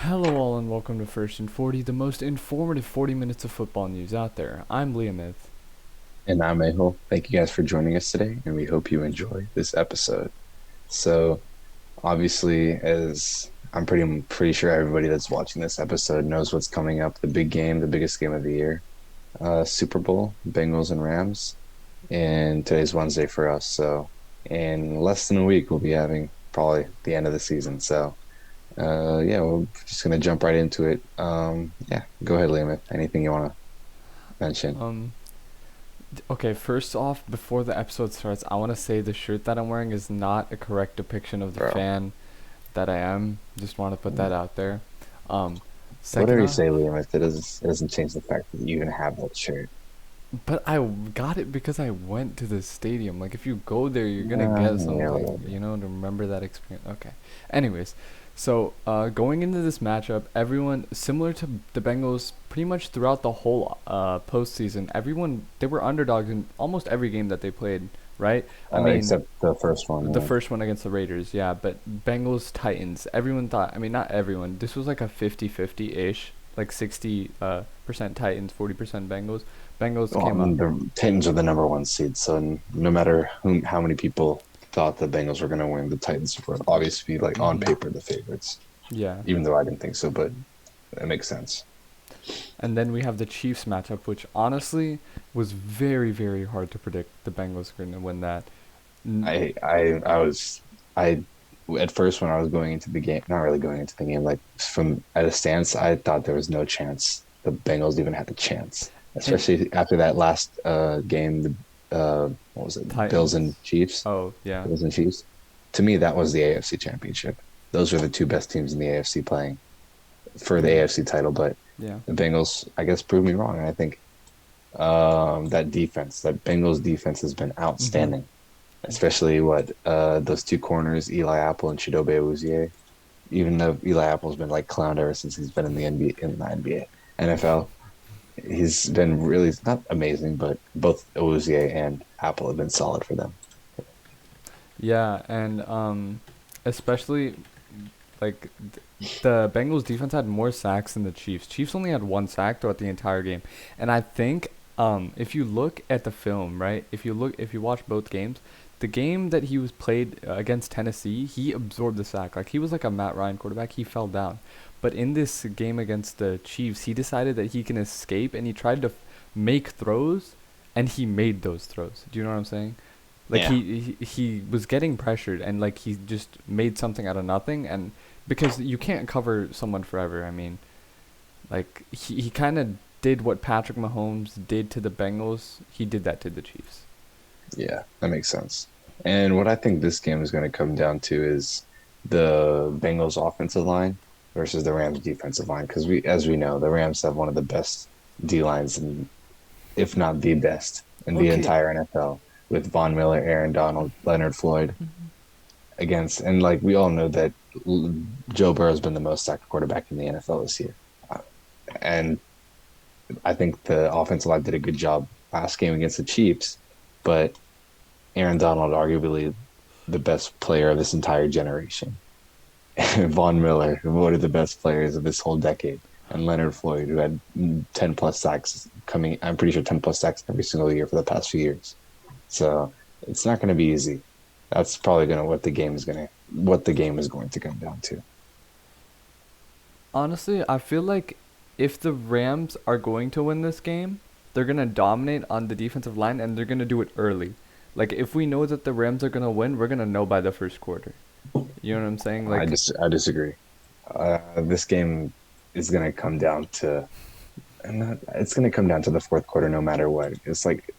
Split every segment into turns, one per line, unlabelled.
Hello, all, and welcome to First and 40, the most informative 40 minutes of football news out there. I'm Liamith.
And I'm Mehul. Thank you guys for joining us today, and we hope you enjoy this episode. So, obviously, as I'm pretty sure everybody that's watching this episode knows what's coming up, the big game, the biggest game of the year, Super Bowl, Bengals and Rams, and today's Wednesday for us. So, in less than a week, we'll be having probably the end of the season. So, yeah, we're just gonna jump right into it. Yeah, go ahead, Liam. Anything you want to mention,
Um, okay, first off, before the episode starts, I want to say the shirt that I'm wearing is not a correct depiction of the
bro?
fan that I am. Just want to put that out there. Um, Second
Whatever you
off,
say, Liam, it doesn't change the fact that you even have that shirt.
but I got it because I went to the stadium. Like, if you go there, you're gonna
Yeah,
get
yeah,
something,
whatever.
to remember that experience. Okay. Anyways, so going into this matchup, everyone, similar to the Bengals, pretty much throughout the whole postseason, everyone they were underdogs in almost every game that they played. Right? I mean,
Except the first one.
the
Yeah.
first one against the Raiders, yeah, but Bengals Titans, everyone thought, I mean, not everyone. This was like a 50-50 ish, like 60 percent Titans, 40% Bengals. Bengals
Well, I
came
mean,
up.
the Titans are the number one seed, so no matter how many people thought the Bengals were going to win, the Titans were obviously like on
Mhm.
paper the favorites.
Yeah.
Even though I didn't think so, but it makes sense.
And then we have the Chiefs matchup, which honestly was very, very hard to predict. The Bengals were going to win that. N-
I was I at first when I was going into the game, not really going into the game, like from at a stance, I thought there was no chance the Bengals even had a chance,
and
especially after that last game, the what was it, Bills
Titans.
and Chiefs,
Oh, yeah.
Bills and Chiefs. To me, that was the AFC Championship. Those were the two best teams in the AFC playing for the
Mm,
AFC title, but
yeah.
the Bengals, I guess, proved me wrong. And I think that Bengals defense has been
Mm-hmm.
outstanding, especially what those two corners, Eli Apple and Chidobe Awuzie. Even though Eli Apple's been like clowned ever since he's been in the NBA, in the NBA, NFL, he's been really not amazing, but both Awuzie and Apple have been solid for them.
Yeah, and especially like the Bengals defense had more sacks than the Chiefs. Chiefs only had one sack throughout the entire game, and I think if you look at the film, right, if you watch both games, the game that he was played against Tennessee, he absorbed the sack. Like he was like a Matt Ryan quarterback. He fell down, but in this game against the Chiefs, he decided that he can escape, and he tried to make throws, and he made those throws. Do you know what I'm saying? Like
Yeah,
he was getting pressured, and like he just made something out of nothing, and because you can't cover someone forever. I mean, like he kind of did what Patrick Mahomes did to the Bengals. He did that to the Chiefs.
yeah, that makes sense. And what I think this game is going to come down to is the Bengals offensive line versus the Rams defensive line. Because as we know, the Rams have one of the best D lines, and if not the best in the
Okay.
entire NFL, with Von Miller, Aaron Donald, Leonard Floyd against, and like we all know that Joe Burrow has been the most sacked quarterback in the NFL this year. Uh, And I think the offensive line did a good job last game against the Chiefs, but Aaron Donald, arguably the best player of this entire generation. Von Miller, one of the best players of this whole decade, and Leonard Floyd, who had 10 plus sacks coming, I'm pretty sure 10 plus sacks every single year for the past few years. So it's not going to be easy. That's probably going to what the game is going to come down to.
Honestly, I feel like if the Rams are going to win this game, they're gonna dominate on the defensive line, and they're gonna do it early. Like if we know that the Rams are gonna win, we're gonna know by the first quarter. You know what I'm saying? Like,
I disagree. This game is going to come down to, it's going to come down to the fourth quarter no matter what. It's like,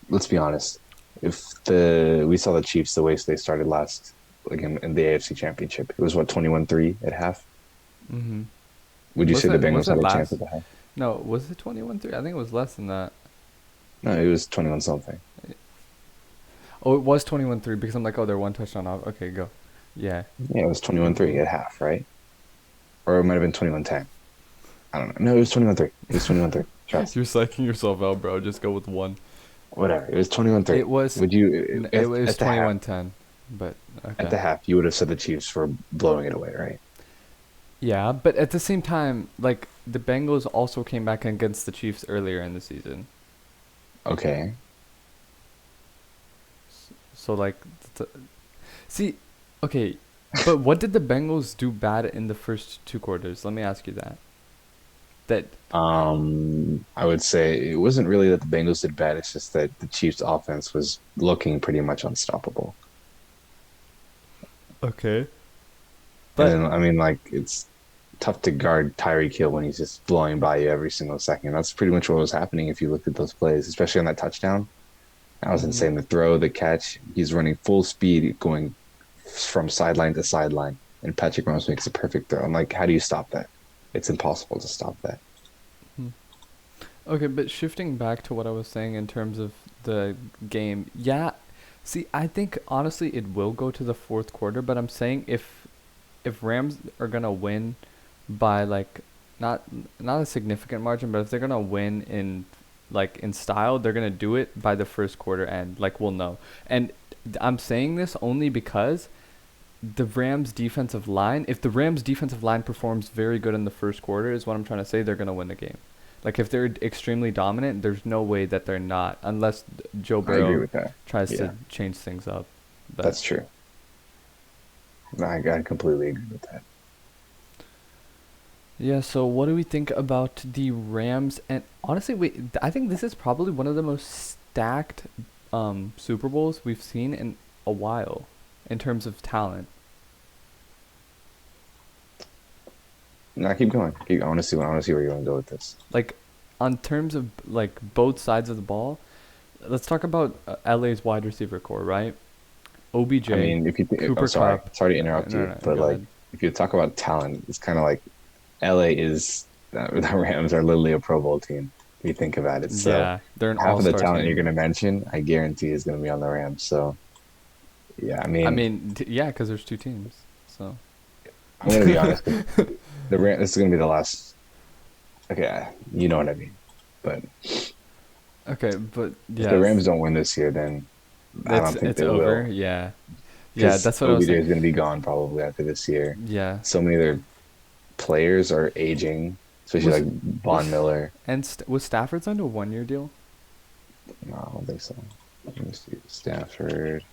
let's be honest. If we saw the Chiefs the way they started last, like in the AFC Championship, it was what 21-3 at half.
mm-hmm.
Would you say the
Was
Bengals
it
had a chance at
last?
the half?
No, was it 21-3? I think it was less than that.
No, it was 21 something.
Oh, it was 21-3 because I'm like, oh, they're one touchdown off. Okay, go. Yeah.
Yeah, it was 21-3 at half, right? Or it might have been 21-10. I don't know. No, it was 21-3. It was 21-3. Trust.
You're psyching yourself out, bro. Just go with one.
Whatever. It was 21-3.
It was
Would you
it was
at the half?
21-10, but
At
okay.
the half, you would have said the Chiefs were blowing it away, right?
Yeah, but at the same time, like the Bengals also came back against the Chiefs earlier in the season.
Okay.
So like, th- see, okay, but what did the Bengals do bad in the first two quarters? Let me ask you that. That
I would say it wasn't really that the Bengals did bad. It's just that the Chiefs' offense was looking pretty much unstoppable.
Okay.
And
But
then, I mean, like it's tough to guard Tyreek Hill when he's just blowing by you every single second. That's pretty much what was happening if you looked at those plays, especially on that touchdown. That was
mhm.
insane. The throw, the catch, he's running full speed, going from sideline to sideline, and Patrick Mahomes makes a perfect throw. I'm like, how do you stop that? It's impossible to stop that.
Mhm. Okay, but shifting back to what I was saying in terms of the game, yeah. See, I think honestly it will go to the fourth quarter, but I'm saying if Rams are gonna win by like not not a significant margin, but if they're gonna win in like in style, they're gonna do it by the first quarter end. Like we'll know. And I'm saying this only because the Rams defensive line, if the Rams defensive line performs very good in the first quarter, is what I'm trying to say, they're gonna win the game. Like if they're extremely dominant, there's no way that they're not, unless Joe
I agree
Burrow
with that.
tries to
Yeah,
change things up. But
that's true. I completely agree with that.
yeah, so what do we think about the Rams? And honestly, I think this is probably one of the most stacked Super Bowls we've seen in a while in terms of talent.
No, keep going. I want to see. I want to see where you want to go with this.
Like on terms of like both sides of the ball, let's talk about LA's wide receiver core, right?
I
OBJ,
mean, if you think,
Cooper Cup.
sorry to interrupt
No,
you,
no, no,
but
go
like,
ahead.
if you talk about talent, it's kind of like LA is the Rams are literally a Pro Bowl team. If you think about it, so
Yeah, they're an
half of the
all-star
talent you're
team.
going to mention, I guarantee, is going to be on the Rams. So yeah, I
I
mean,
mean, yeah, because there's two teams. So.
I'm going to be honest. The Rams, this is going to be the last. Okay, you know what I mean. But
Okay, but
if the
yes,
Rams don't win this year, then I don't think
it's
they
over.
will,
Yeah, yeah,
because
that's what I was
OBJ
saying.
is going to be gone probably after this year.
Yeah,
So many of their players are aging, especially
was
like Von
was
Miller.
was Stafford signed to a 1 year deal?
No, I don't think so. Let me see. Stafford.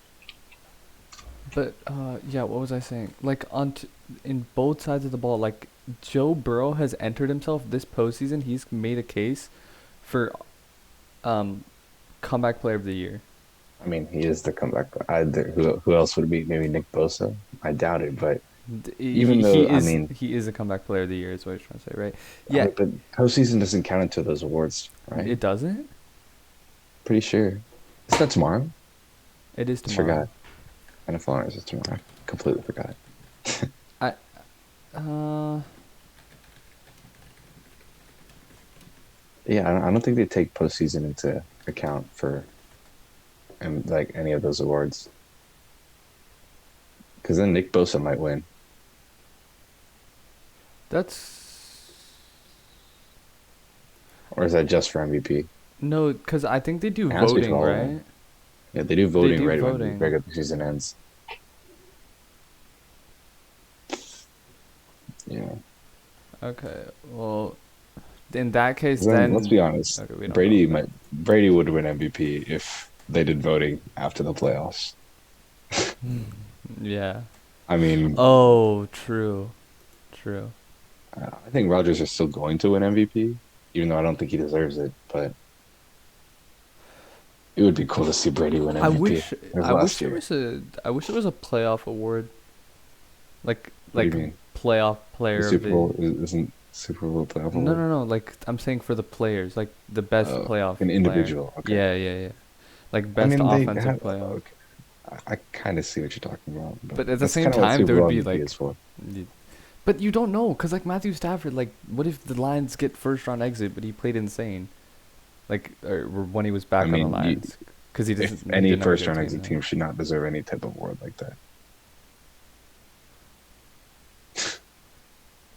But yeah, what was I saying? Like in both sides of the ball, like Joe Burrow has entered himself this postseason. He's made a case for um comeback player of the year.
I mean, he is the comeback. Who else would it be? Maybe Nick Bosa. I doubt it. But even though,
He is a comeback player of the year is what he's trying to say, right?
I
Yeah,
mean, but postseason doesn't count into those awards, right?
it doesn't.
Pretty sure. It's not tomorrow.
It is
Just
tomorrow.
forgot. NFL honors is tomorrow. Completely forgot.
I uh
Yeah, I don't think they take postseason into account for like any of those awards. Because then Nick Bosa might win.
that's
Or is that just for MVP?
no, because I think they do
It has to be for
voting,
all of them.
right?
Yeah, they do
They
voting
do
right when the
voting.
regular season ends. Yeah.
Okay, well, in that case,
Then let's
then
be honest.
okay, we don't know then.
Brady would win MVP if they did voting after the playoffs.
Yeah.
I mean,
Oh, true, true.
I think Rodgers is still going to win MVP, even though I don't think he deserves it. But it would be cool to see Brady win
I
MVP
wish,
his last year.
I wish there was a playoff award,
What do you
like
mean?
playoff
The
player of
Super
the.
Bowl isn't Super Bowl playoff
No,
award?
no, no. Like I'm saying for the players, like the best playoff
An
player.
individual. Okay.
Yeah, yeah, yeah. Like
I
best
mean, they
offensive
have.
playoff.
Okay. I kind of see what you're talking about, but
But at the
that's
same
kind of what
time, there
Super
would
Bowl
be
MVP
like,
is for.
y- but you don't know, cause like Matthew Stafford, like what if the Lions get first round exit, but he played insane, like or when he was
I
back on the
mean,
Lions, cause
if
he
any
didn't have a
first
good
round
team
exit
then.
team should not deserve any type of award like that.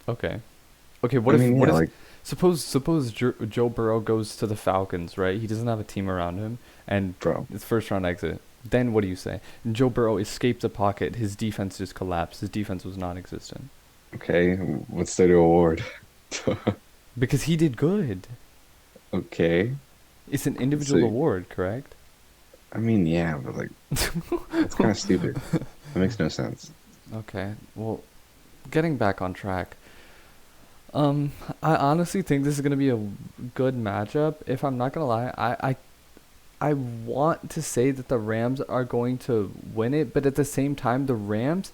Okay, okay.
But I mean,
What
yeah,
if
like,
suppose Joe Burrow goes to the Falcons, right? He doesn't have a team around him, and
bro,
it's first round exit. Then what do you say? And Joe Burrow escaped the pocket. His defense just collapsed. His defense was non-existent.
Okay, what's the reward?
Because he did good.
Okay,
It's an
so
individual award, correct?
I mean, yeah, but like that's kind of stupid. That makes no sense.
Okay. Well, getting back on track. Um, I honestly think this is gonna be a good matchup. If I'm not gonna lie, I want to say that the Rams are going to win it, but at the same time, the Rams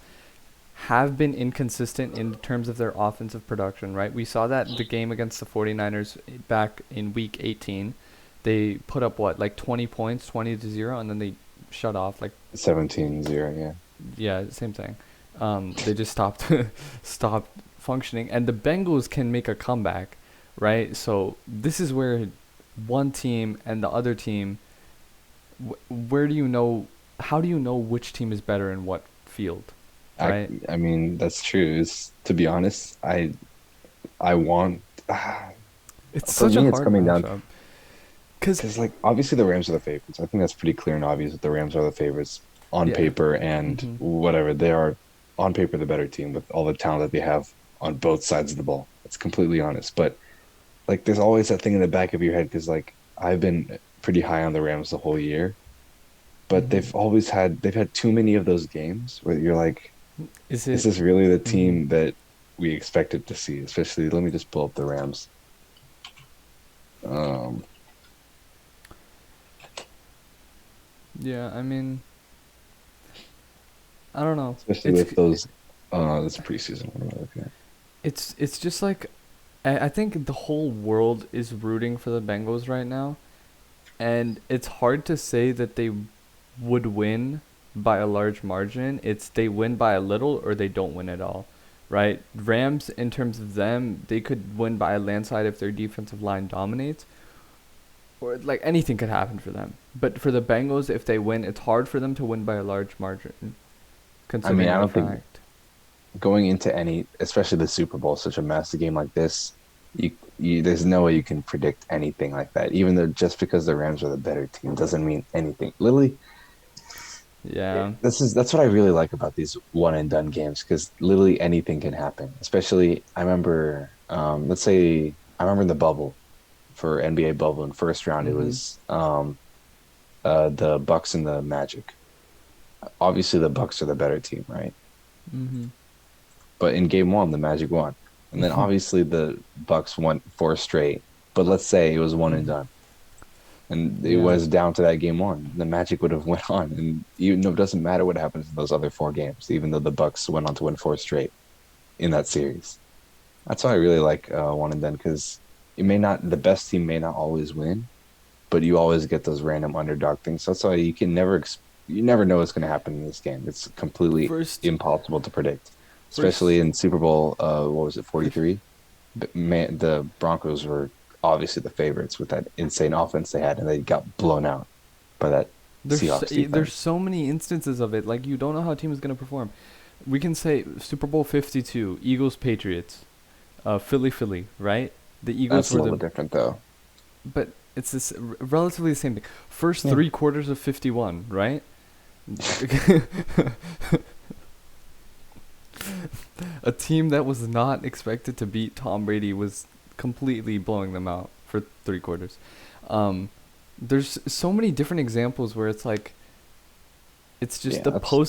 have been inconsistent in terms of their offensive production, right? We saw that in the game against the 49ers back in week 18. They put up what, like 20 points, 20 to 0, and then they shut off like
17-0, yeah.
yeah, same thing. They just stopped stopped functioning, and the Bengals can make a comeback, right? So this is where one team and the other team, where do you know? How do you know which team is better in what field,
I
right?
I mean, that's true. Is to be honest, I want
It's
for
such a
me it's
hard
coming down
matchup because
because like obviously the Rams are the favorites. I think that's pretty clear and obvious that the Rams are the favorites on
yeah,
paper and
hmm
whatever. They are on paper the better team with all the talent that they have on both sides of the ball. It's completely honest. But like there's always that thing in the back of your head because like I've been pretty high on the Rams the whole year, but
hmm
they've had too many of those games where you're like,
is
is
it?
this really the
hmm
team that we expected to see? Especially, let me just pull up the Rams. Um,
Yeah, I mean, I don't know.
especially
It's
with those, this preseason. What am I looking at?
it's just like I think the whole world is rooting for the Bengals right now, and it's hard to say that they would win by a large margin. It's they win by a little or they don't win at all, right? Rams, in terms of them, they could win by a landslide if their defensive line dominates, or like anything could happen for them. But for the Bengals, if they win, it's hard for them to win by a large margin,
I mean,
considering
I
the
don't think
fact.
going into any, especially the Super Bowl, such a massive game like this, there's no way you can predict anything like that. Even though just because the Rams are the better team doesn't mean anything. Literally,
Yeah.
that's what I really like about these one and done games because literally anything can happen. Especially, I remember, let's say, I remember in the bubble for NBA bubble in first round, it
Mhm.
was the Bucks and the Magic. Obviously, the Bucks are the better team, right?
Mhm.
But in game one, the Magic won, and then obviously the Bucks won four straight. But let's say it was one and
Mhm.
done, and it
Yeah.
was down to that game one. The Magic would have went on, and even though it doesn't matter what happens in those other four games, even though the Bucks went on to win four straight in that series. That's why I really like one and done because it may not the best team may not always win, but you always get those random underdog things. So that's why you never know what's going to happen in this game. It's completely
First,
impossible to predict, especially
first,
in Super Bowl. What was it, 43? The Broncos were obviously the favorites with that insane offense they had, and they got blown out by that Seahawks
there's
defense.
so many instances of it. Like you don't know how a team is gonna perform. We can say Super Bowl 52, Eagles Patriots, Philly, right? The Eagles
That's a
were
little
the,
different though.
but it's relatively the same thing. First
Yeah.
3 quarters of 51, right? A team that was not expected to beat Tom Brady was completely blowing them out for 3 quarters. Um, there's so many different examples where it's like it's just
Yeah,
the
that's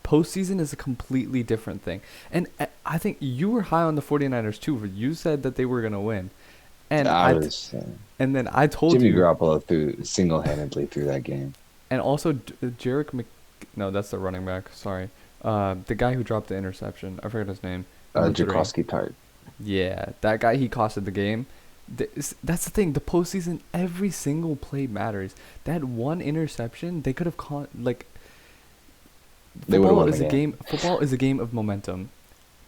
postseason is a completely different thing. And I think you were high on the 49ers too. Where you said that they were gonna win, and
I was
and then I told
Jimmy
you,
Garoppolo threw single-handedly through that game.
and also Jarek Mc, no, that's the running back. Sorry, the guy who dropped the interception. I forgot his name. Number 3.
Jacoski Tart.
Yeah, that guy, he costed the game. That's the thing. The postseason, every single play matters. That one interception, they could have caught. Like
They would have
football
won the
is a
game.
game. Football is a game of momentum.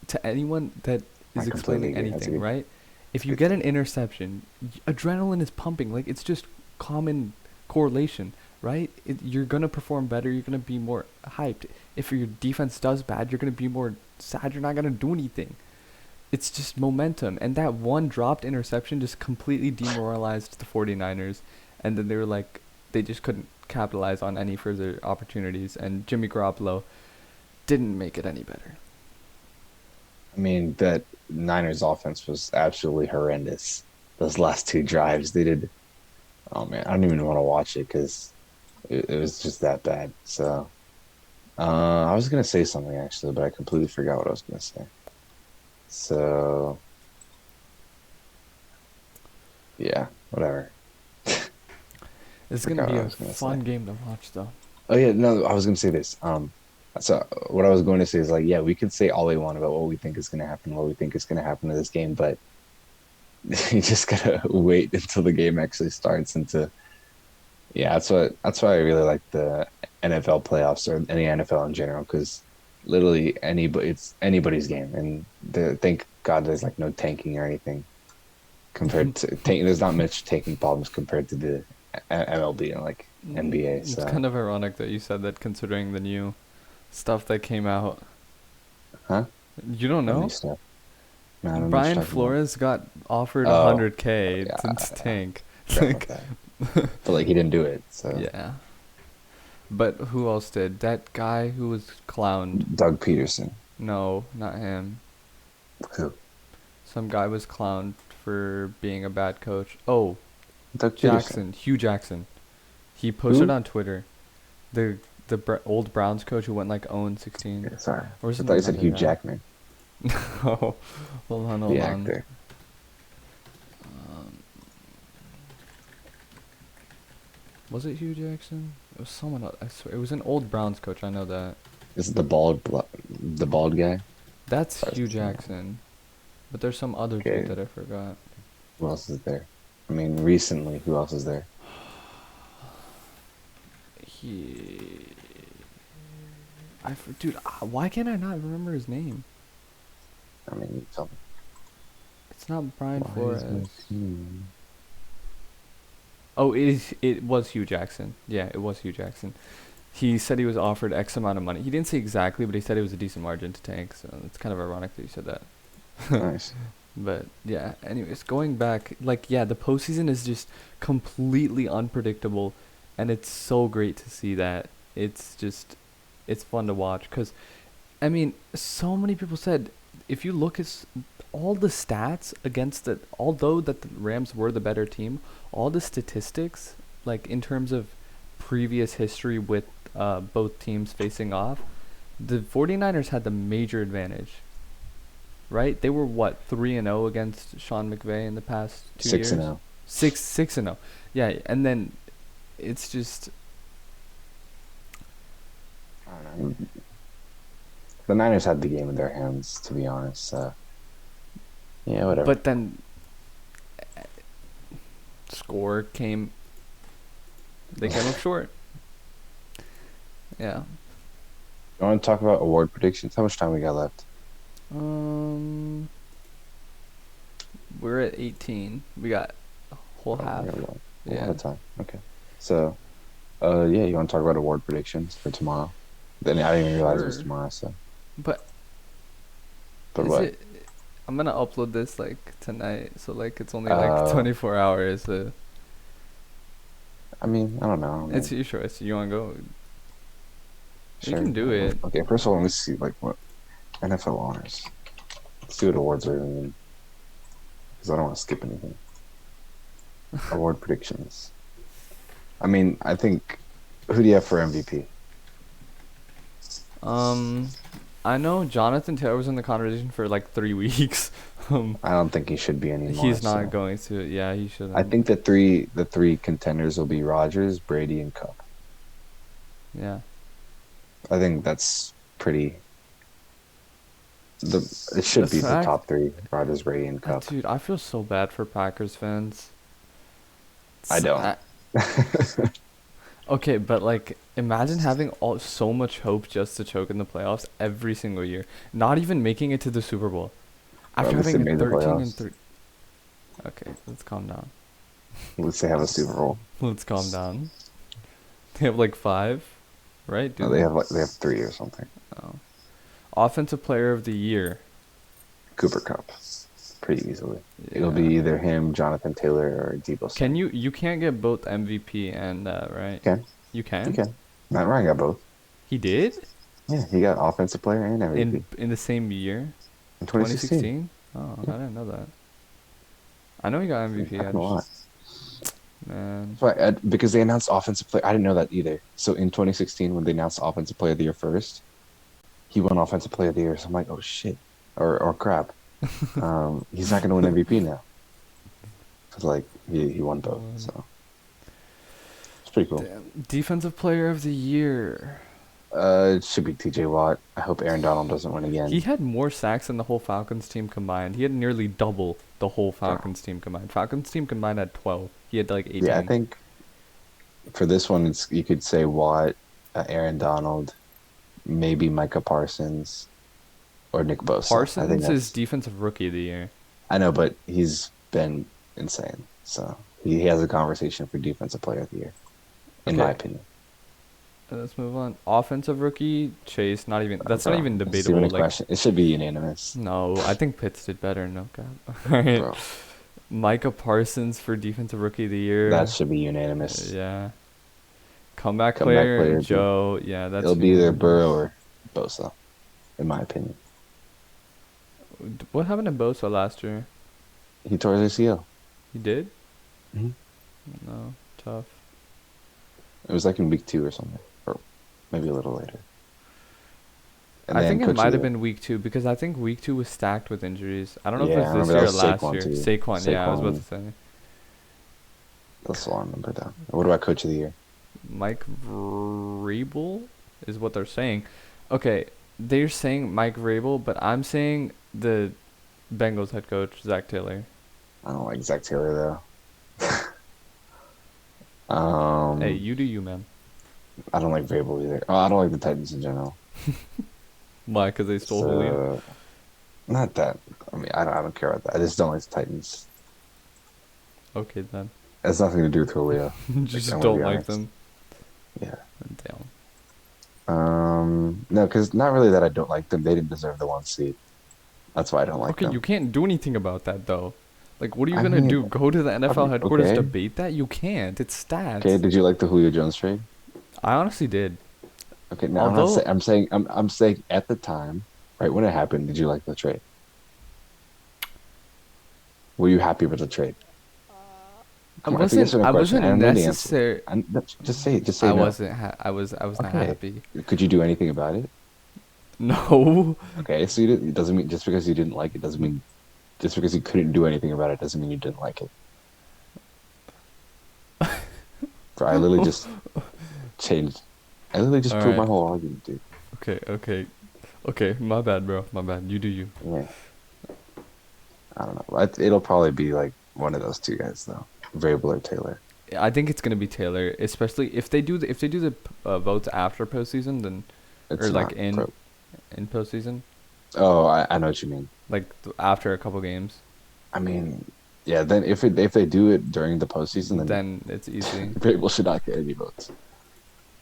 To anyone that
I
is
completely
explaining
agree. That's a
anything,
good,
right? If you
good
get an
take.
interception, adrenaline is pumping. Like it's just common correlation, right? You're gonna perform better. You're gonna be more hyped. If your defense does bad, you're gonna be more sad. You're not gonna do anything. It's just momentum. And that one dropped interception just completely demoralized the 49ers. And then they were like, they just couldn't capitalize on any further opportunities. And Jimmy Garoppolo didn't make it any better.
I mean, that Niners offense was absolutely horrendous. Those last two drives, they did. Oh man, I don't even want to watch it because it was just that bad. So, I was gonna say something actually, but I completely forgot what I was gonna say. So, yeah, whatever.
It's gonna
Forgot
be
what I
a
was gonna say.
fun game to watch, though.
Oh yeah, no, I was gonna say this. So what I was going to say is like, yeah, we could say all we want about what we think is gonna happen, what we think is gonna happen to this game, but you just gotta wait until the game actually starts and to yeah, that's why I really like the NFL playoffs or any NFL in general because literally anybody it's anybody's game and thank God there's like no tanking or anything compared to tank. There's not much tanking problems compared to the MLB and like NBA.
It's
So,
kind of ironic that you said that considering the new stuff that came out.
huh?
You don't
What new
know?
stuff? No, I don't know what
Brian
you're talking about.
Flores got offered
Oh,
100K
yeah,
to
yeah,
tank. It's
forgot about
like,
that. But like he didn't do it. So
yeah. But who else did? That guy who was clowned.
Doug Peterson,
No, not him.
who?
Some guy was clowned for being a bad coach. Oh,
Doug Peterson,
Jackson, Hugh Jackson. He posted
who?
on Twitter. The old Browns coach who went like 0-16.
Yeah, sorry,
Or was
I
it
thought you said
another
Hugh
guy?
Jackman,
Oh, hold on,
the
hold on.
actor.
Um, was it Hugh Jackson? It was someone else. I swear. It was an old Browns coach. I know that.
Is it the bald guy?
That's
Sorry,
Hugh Jackson. But there's some other dude
okay,
that I forgot.
who else is there? I mean, recently, who else is there?
He. Dude, why can't I not remember his name?
I mean, you tell me.
It's not Brian
Why is my
Flores.
team?
Oh, it was Hugh Jackson. Yeah, it was Hugh Jackson. He said he was offered X amount of money. He didn't say exactly, but he said it was a decent margin to tank. So it's kind of ironic that you said that.
Nice.
But yeah, anyways, going back, like yeah, the postseason is just completely unpredictable, and it's so great to see that. It's just, it's fun to watch because, I mean, so many people said if you look at all the stats against the, although that the Rams were the better team, all the statistics, like in terms of previous history with both teams facing off, the 49ers had the major advantage, right? They were what, 3-0 against Sean McVay in the past 2 years?
6-0.
6-0. Yeah, and then it's just,
I don't know. The Niners had the game in their hands, to be honest. Yeah, whatever.
but then score came, they came up short. Yeah.
You want to talk about award predictions? How much time we got left?
Um, we're at 18. We got a whole
Oh,
half.
we got a lot
Yeah.
of time. Okay. So, yeah, you want to talk about award predictions for tomorrow? Then I didn't even realize it was
Sure.
tomorrow. So,
But
but
is
what?
it? I'm gonna upload this like tonight, so like it's only like
Uh,
24 hours. So
I mean, I don't know. I
it's
mean,
your choice. You wanna go? You
sure.
can do it.
Okay. First of all, let's see like what NFL honors. Let's see what awards are in because I don't want to skip anything. Award predictions. I mean, I think who do you have for MVP?
Um, I know Jonathan Taylor was in the conversation for like 3 weeks. Um,
I don't think he should be anymore.
he's not
So
going to. Yeah, he
I
shouldn't.
think the three contenders will be Rodgers, Brady, and Cup.
Yeah.
I think that's pretty. It
The
should be the
fact,
top three: Rodgers, Brady, and Cup.
dude, I feel so bad for Packers fans.
I don't.
Okay, but like, imagine having so much hope just to choke in the playoffs every single year, not even making it to the Super Bowl,
Or
after
at least they
having a
made the
13 and
playoffs.
3. Okay, let's calm down.
At least they have a Super Bowl.
Let's calm down. They have like 5, right? Do
No,
they?
they have three or something.
Oh. Offensive Player of the Year.
Cooper Cup, pretty easily. It'll be
Yeah.
either him, Jonathan Taylor, or Debo
Can
Samuel.
you can't get both MVP and that, right?
You can,
You
you
can?
can. Matt Ryan got both.
He did?
Yeah, he got Offensive Player and MVP.
In the same year?
in 2016.
2016? Oh, I
Yeah,
didn't know that. I know he got MVP.
not
I
gonna
just,
lie.
man.
That's why, because they announced offensive player. I didn't know that either. So in 2016, when they announced offensive player of the year first, he won offensive player of the year. So I'm like, oh shit, or crap. He's not gonna win MVP now because like he won both.
One.
So it's pretty cool.
Damn. Defensive player of the year.
It should be TJ Watt. I hope Aaron Donald doesn't win
He
again,
had more sacks than the whole Falcons team combined. He had nearly double the whole
bro.
Falcons team combined. Falcons team combined had 12. He had like
Yeah, I
18.
think for this one, it's you could say Watt, Aaron Donald, maybe Micah Parsons or Nick Bosa. I think
Parsons is
that's.
defensive rookie of the year.
I know, but he's been insane. So he has a conversation for defensive player of the year, in my
Okay,
opinion.
let's move on. Offensive rookie, Chase. Not even. That's not
Bro,
even
it's even
debatable.
a
Like,
question. It should be unanimous,
no, I think Pitts did better. No cap. All right.
bro.
Micah Parsons for defensive rookie of the
That
year.
should be unanimous.
Yeah. Comeback
Comeback
player,
player,
Joe. Yeah, that's
it'll be either Burrow
unanimous.
or Bosa, in my opinion.
What happened to Bosa last year?
He tore his ACL.
He did?
Mhm.
No, tough.
It was like in week 2 or something, or maybe a little later. And
I
then
think it
coach of
might
the
have
year.
been week 2 because I think week 2 was stacked with injuries. I don't know if
Yeah,
it
I
was this
remember that
year or
was
last
Saquon
year.
too.
Saquon, yeah, I was about
Saquon,
to say.
that's all I remember that. What about coach of the year?
Mike Vrabel is what they're saying. Okay, they're saying Mike Vrabel, but I'm saying the Bengals head coach, Zach Taylor.
I don't like Zach Taylor though.
Hey,
Um,
you do you, man.
I don't like Vrabel either. Oh, I don't like the Titans in general.
Why? Because they stole Julio?
So not that. I mean, I don't care about that. I just don't like the Titans.
Okay, then.
It has nothing to do with Julio. Like,
Just
I'm gonna
don't
be
like
honest.
them.
Yeah.
Damn.
No, because not really that I don't like them. They didn't deserve the 1 seed. That's why I don't like
Okay, you
them.
can't do anything about that, though. Like, what are you
I
gonna
mean,
do? Go to the NFL headquarters
okay,
debate that? You can't. It's
okay.
stats.
Did you like the Julio Jones trade?
I honestly did.
Okay, now I'm not saying.
Although
I'm saying at the time, right when it happened, did you like the trade? Were you happy with the trade? Come on, it's a yes or no
I
question. I
wasn't
don't know the answer.
necessary.
Just say it. Just say no.
I was not
Okay.
happy.
Could you do anything about it?
No.
Okay, so it doesn't mean just because you didn't like it doesn't mean just because you couldn't do anything about it doesn't mean you didn't like it. Bro, I literally just changed. I literally just
All
proved my
right.
whole argument, dude.
Okay. My bad, bro. My bad. You do you.
Yeah, I don't know. It'll probably be like one of those two guys though, Vrabel or Taylor.
I think it's gonna be Taylor, especially if they do the votes after postseason, then
It's
or like
not.
in postseason,
Oh, I know what you mean.
like after a couple games,
I mean, yeah. Then if they do it during the postseason, then
then it's easy.
Vrabel should not get any votes.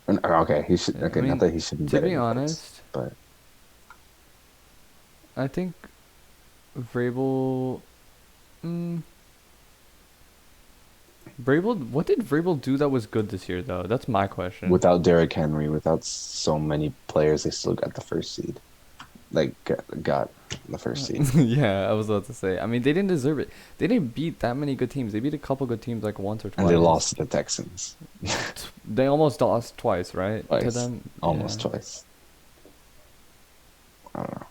Okay, he should.
Yeah, I
Okay, not
mean,
that he shouldn't
to
get
be
any votes,
honest,
but
I think Vrabel. Mm, Vrabel, what did Vrabel do that was good this year, though? That's my question.
without Derrick Henry, without so many players, they still got the first seed. Like got the first seed.
Yeah, I was about to say. I mean, they didn't deserve it. They didn't beat that many good teams. They beat a couple good teams like once or
And they
twice.
lost to the Texans
They almost lost twice, right? To
twice,
them.
almost
Yeah.
twice. I don't know.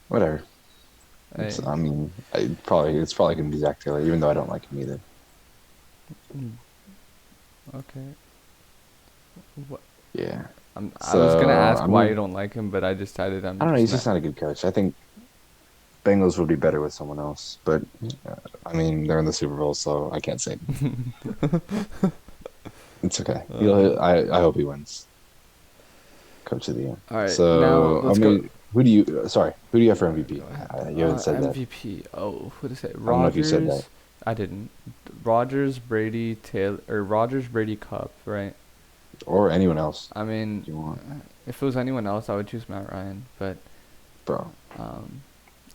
Whatever.
Hey,
I mean, it's probably gonna be Zach Taylor, even though I don't like him either.
mm, okay. What?
Yeah.
I was gonna
So
ask
I
why
mean,
you don't like him, but I decided I'm
I don't know.
just
He's just not a good coach. I think Bengals would be better with someone else, but I mean, they're in the Super Bowl, so I can't say. It's okay. I hope he wins Coach of the Year.
All right, now
So I
let's go.
mean, who do you? Sorry, who do you have for MVP?
Go ahead.
You haven't said that.
MVP. Oh, who did I say?
I don't know if you said that.
Rogers. I didn't. Rogers, Brady, Taylor, or Rogers, Brady, Cup, right?
Or anyone else
I mean,
if you want,
if it was anyone else, I would choose Matt Ryan, but
bro.
um,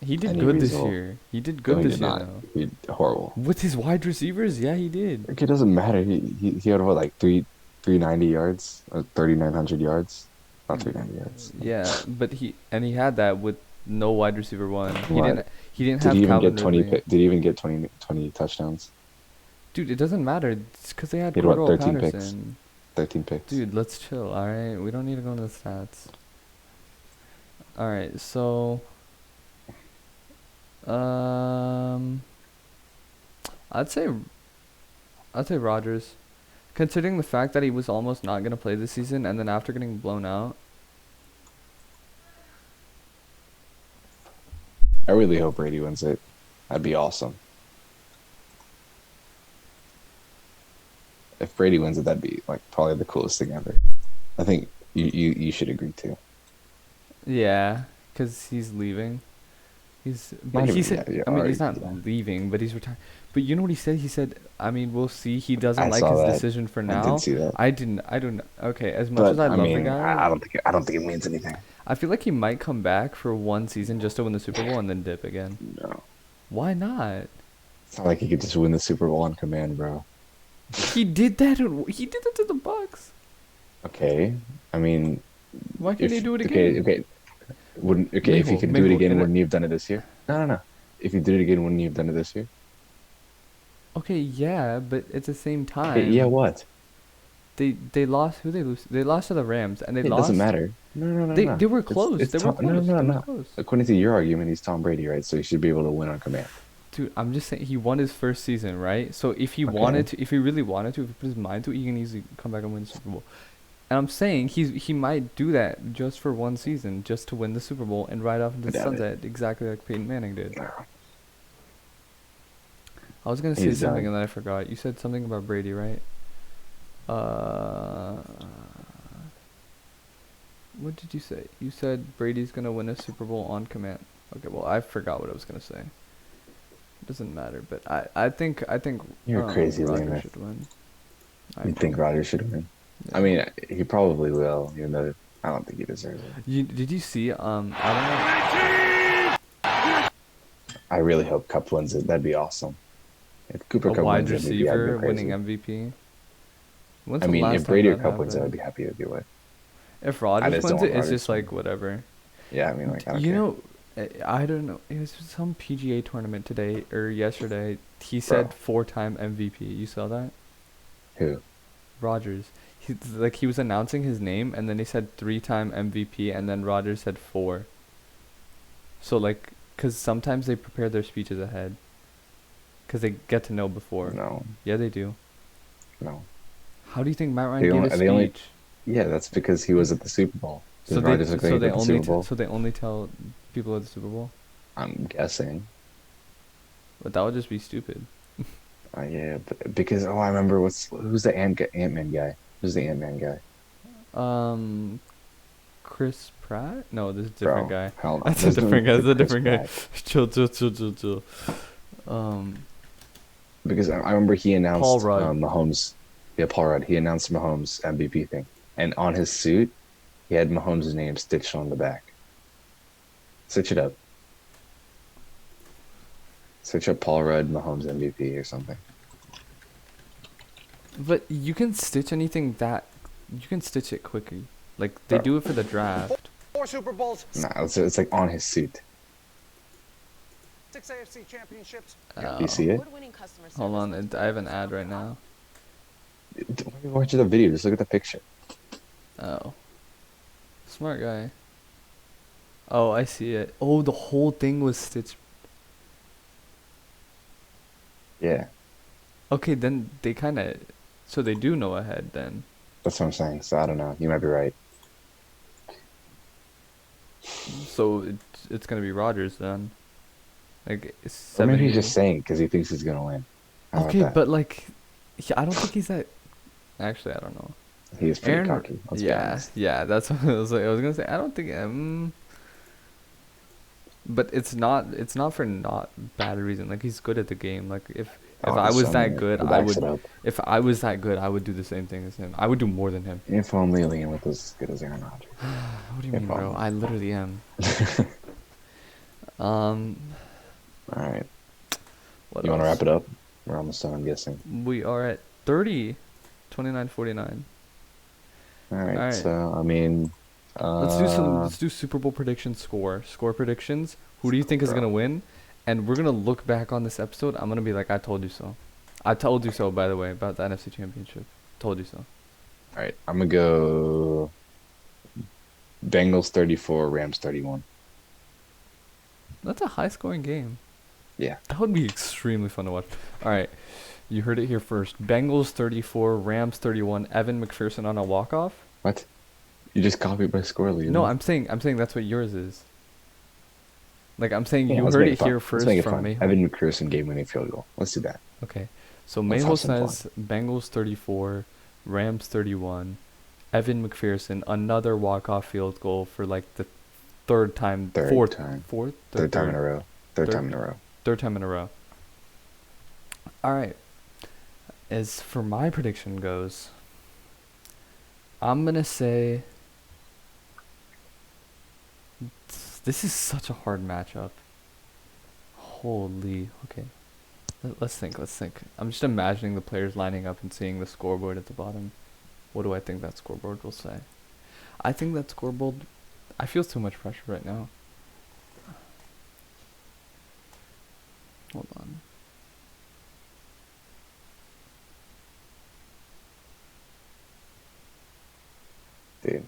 he did
Any
good this
result.
year. He did
No,
good
he
this
did
year,
not.
though.
He horrible.
With his wide receivers, yeah, he did.
Like, it doesn't matter. He had what, like 390 yards, or 3,900 yards, not 390 yards.
Yeah, but he had that with no wide receiver one. He
What?
didn't. He didn't
Did
have
he even
Calvin
get 20
Ridley.
did he even get 20 touchdowns?
Dude, it doesn't matter. It's because they had
He had what,
Cordell
13 picks?
Patterson.
13 picks.
Dude, let's chill. All right, we don't need to go into the stats. All right, so um, I'd say I'd say Rodgers, considering the fact that he was almost not gonna play this season, and then after getting blown out.
I really hope Brady wins it. That'd be awesome. If Brady wins it, that'd be like probably the coolest thing ever. I think you should agree too.
Yeah, because he's leaving. But
Not
he
even,
said,
yeah,
I mean, he's not
yeah.
leaving, but he's retiring. But you know what he said? He said, I mean, we'll see. He doesn't
I
like
saw
his
that.
decision for
I did
now.
see that.
I don't, okay, as much as
But
I
I
love the
mean,
guy,
I don't think it means anything.
I feel like he might come back for one season just to win the Super Bowl and then dip again.
No.
Why not?
It's not like he could just win the Super Bowl on command, bro.
He did that. He did it to the Bucks.
Okay. I mean,
Why can't he
if
do it
okay,
again?
okay. Wouldn't okay, if he
Mehul,
could do it
Mehul,
again,
and
wouldn't you have done it this year? No. If you did it again, wouldn't you have done it this year?
okay, yeah, but at the same
Okay, yeah,
time,
what?
they lost. Who they lose? They lost to the Rams, and they
It doesn't
lost.
matter. No,
They
no.
they were close.
It's
They were
Tom. No,
close.
no,
They were
no.
close.
According to your argument, he's Tom Brady, right? So he should be able to win on command.
Dude, I'm just saying he won his first season, right? So if he
Okay.
wanted to, if he really wanted to, if he put his mind to it, he can easily come back and win the Super Bowl. And I'm saying he might do that just for one season, just to win the Super Bowl and ride off into
I
the
doubt it.
sunset, exactly like Peyton Manning did.
No.
I was gonna say
He's
something
done.
and then I forgot. You said something about Brady, right? Uh, what did you say? You said Brady's gonna win a Super Bowl on command. Okay, well I forgot what I was gonna say. Doesn't matter, but I think
You're crazy,
Rodgers
Liamith.
should win.
You think Rodgers should win?
Yeah.
I mean, he probably will, even though I don't think he deserves it.
Did you see I
I really hope Cup wins it. That'd be awesome. If Cooper
don't know, a
Cup
wide
wins MVP, I'd
receiver
go crazy.
winning MVP? When's
I
the
mean,
last
if
time
Brady or
that
Cup wins it, I'd
happened?
be happy either way.
If
I
Rodgers
just don't
wins
want
it, it's
Rodgers
just
to
like
win.
whatever.
Yeah, I mean, like, I don't
You
care.
know, I don't know. It was some PGA tournament today or yesterday. He said
Bro.
4-time MVP. You saw that?
Who?
Rodgers. He was announcing his name and then he said 3-time MVP and then Rodgers said 4. So like, cause sometimes they prepare their speeches ahead. Cause they get to know before.
No,
Yeah, they do.
no.
How do you think Matt Ryan
They
gave
only,
his
they only,
speech?
yeah, that's because he was at the Super Bowl. Does Rodgers look like he's at the Super Bowl?
so they only tell people at the Super Bowl.
I'm guessing.
But that would just be stupid.
Yeah, because I remember who's the Ant-Man guy? Who's the Ant-Man guy?
Chris Pratt? No, this is a
Bro,
different guy.
hell no.
That's a
There's no
different guy. That's a
Chris
different guy.
Pratt.
Chill.
Because I remember he announced
Paul Rudd.
Mahomes. Yeah, Paul Rudd. He announced Mahomes MVP thing, and on his suit, he had Mahomes' name stitched on the back. Switch it up. Switch up Paul Rudd, Mahomes MVP or something.
But you can stitch anything that you can stitch it quickly. Like they
Bro.
do it for the draft.
4 Super Bowls,
Nah, it's like on his suit.
6 AFC championships.
Do you see it?
Award-winning customer service
Hold on,
with
I have an ad right now.
Don't even watch the video. Just look at the picture.
Oh, smart guy. Oh, I see it. Oh, the whole thing was stitched.
Yeah,
Okay, then they kind of, so they do know ahead then.
that's what I'm saying. So I don't know. You might be right.
So it's gonna be Rodgers then. Like it's
Or maybe
70.
he's just saying because he thinks he's gonna win. How about
Okay,
that?
but like, I don't think he's that. Actually, I don't know.
He is pretty
Aaron,
cocky. Let's be
yeah,
honest.
yeah, that's what I was gonna say. I don't think but it's not for not bad reason. Like he's good at the game. Like if I
he's
was
showing
that
it.
good,
He
I
backs
would.
it up.
If I was that good, I would do the same thing as him. I would do more than him.
If only Liamith was as good as Aaron Rodgers.
What do you
If
mean, bro?
only.
I literally am.
All right.
What
You want to
else?
wrap it up? We're almost done, I'm guessing.
We are at 30, 29:49.
All right.
All right.
So, I mean, Uh,
Let's do Super Bowl predictions. Score predictions. Who do you think is
bro.
gonna win? And we're gonna look back on this episode. I'm gonna be like, I told you so. I told you so. By the way, about the NFC Championship. Told you so.
All right, I'm gonna go Bengals 34, Rams 31.
That's a high scoring game.
Yeah.
That would be extremely fun to watch. All right, you heard it here first. Bengals 34, Rams 31. Evan McPherson on a walk off.
What? You just copied my score, Liam.
No, I'm saying that's what yours is. Like I'm saying,
Yeah,
you
let's
heard
make
it
fun.
here
Let's
first
make it
from
fun.
Mehul.
Evan McPherson game-winning field goal. Let's do that.
Okay, so
Let's
Mehul
have some fun.
says Bengals 34, Rams 31. Evan McPherson another walk off field goal for like the third time,
Third time in a row. Third
Third-
time in a row.
third time in a row. All right. As for my prediction goes, I'm gonna say this is such a hard matchup. Holy, okay. Let's think. Let's think. I'm just imagining the players lining up and seeing the scoreboard at the bottom. What do I think that scoreboard will say? I think that scoreboard. I feel too much pressure right now. Hold on.
Dude.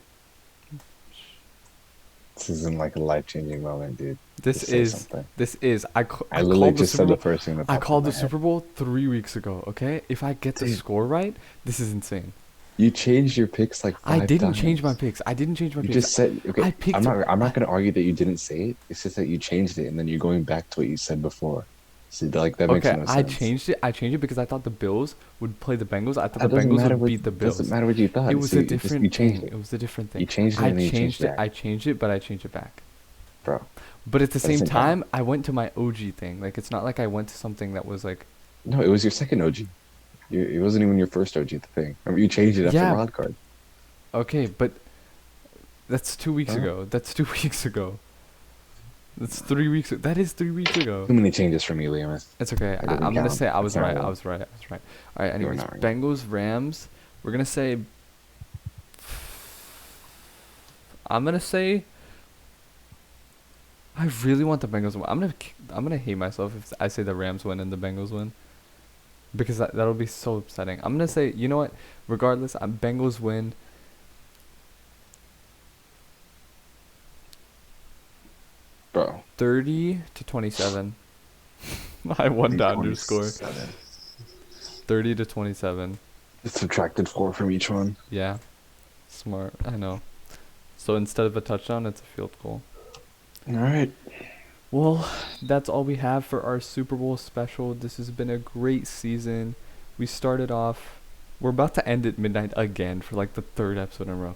This isn't like a life-changing moment, dude.
This
Just say
is.
something.
This is.
I
I
literally
called the
just
Super
said the
Bowl.
first thing that
I
popped
called
in
the
my head.
Super Bowl 3 weeks ago. Okay, if I get the
Dude.
score right, this is insane.
You changed your picks like
I
5
didn't
times.
change my picks. I didn't change my
You
picks.
just said okay.
I picked.
I'm not gonna argue that you didn't say it. It's just that you changed it and then you're going back to what you said before. So like that makes
Okay,
no
I
sense.
changed it. I changed it because I thought the Bills would play the Bengals. I thought
That
the
doesn't
Bengals
matter
would
what
beat the Bills.
doesn't matter what you thought.
It was
So
a
you just-
different
you changed
thing.
it.
It was a different thing.
You changed it
I
and then you changed
changed it.
back.
I changed it, but I changed it back.
Bro.
But at the same
Doesn't
time,
count.
I went to my OG thing. Like it's not like I went to something that was like.
No, it was your second OG. It wasn't even your first OG thing. I mean, you changed it after
Yeah.
wild card.
Okay, but that's 2 weeks
Huh?
ago. That's 2 weeks ago. That's 3 weeks. That is 3 weeks ago.
Too many changes from you, Liam.
It's okay.
That doesn't
I'm gonna
count.
say I was
That's not
right. I
real.
was right. I was right. All right.
You were
Anyways,
not right.
Bengals Rams. We're gonna say. I'm gonna say. I really want the Bengals to win. I'm gonna hate myself if I say the Rams win and the Bengals win. Because that'll be so upsetting. I'm gonna say, you know what? Regardless, Bengals win.
Bro.
30-27. I won down your score.
27.
30-27.
It's subtracted 4 from each one.
Yeah. Smart. I know. So instead of a touchdown, it's a field goal.
All right.
Well, that's all we have for our Super Bowl special. This has been a great season. We started off. We're about to end at midnight again for like the third episode in a row.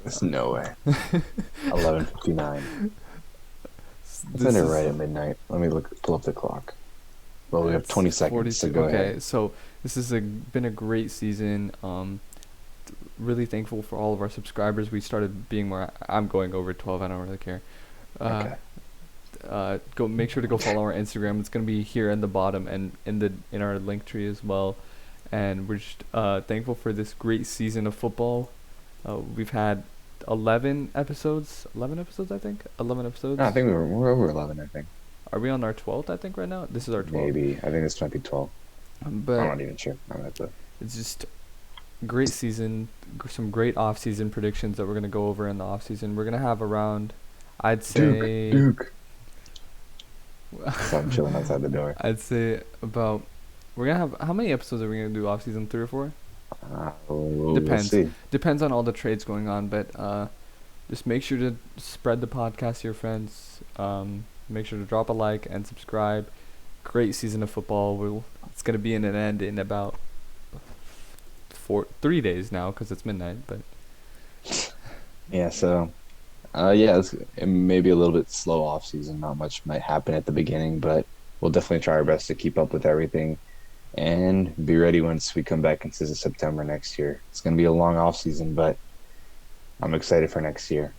There's no way. 11:59. Let's
This
end it
is
right at midnight. Let me pull up the clock. Well, we have 20 seconds, so
42.
go
Okay,
ahead.
so this has been a great season. Really thankful for all of our subscribers. We started being more. I'm going over 12. I don't really care.
Okay.
Go make sure to go follow our Instagram. It's gonna be here in the bottom and in our link tree as well. And we're just thankful for this great season of football. We've had 11 episodes. 11 episodes, I think. 11 episodes.
No, I think we're over 11. I think
Are we on our 12th? I think right now. This is our 12th.
maybe. I think this might be 12.
But
I'm not even sure. I'm gonna have to.
it's just great season. Some great off-season predictions that we're gonna go over in the off-season. We're gonna have around, I'd say.
Duke. So I'm chilling outside the door.
I'd say about. We're gonna have how many episodes are we gonna do off season? 3 or 4?
We'll
Depends.
see.
Depends on all the trades going on, but just make sure to spread the podcast to your friends. Make sure to drop a like and subscribe. Great season of football. It's gonna be in an end in about 3 days now because it's midnight. But
Yeah. So, it may be a little bit slow off season. Not much might happen at the beginning, but we'll definitely try our best to keep up with everything and be ready once we come back into September next year. It's gonna be a long off season, but I'm excited for next year.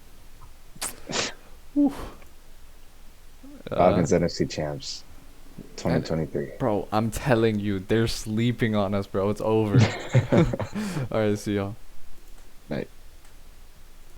Falcons NFC champs, 2023.
bro, I'm telling you, they're sleeping on us, bro. It's over. All right, see y'all.
Night.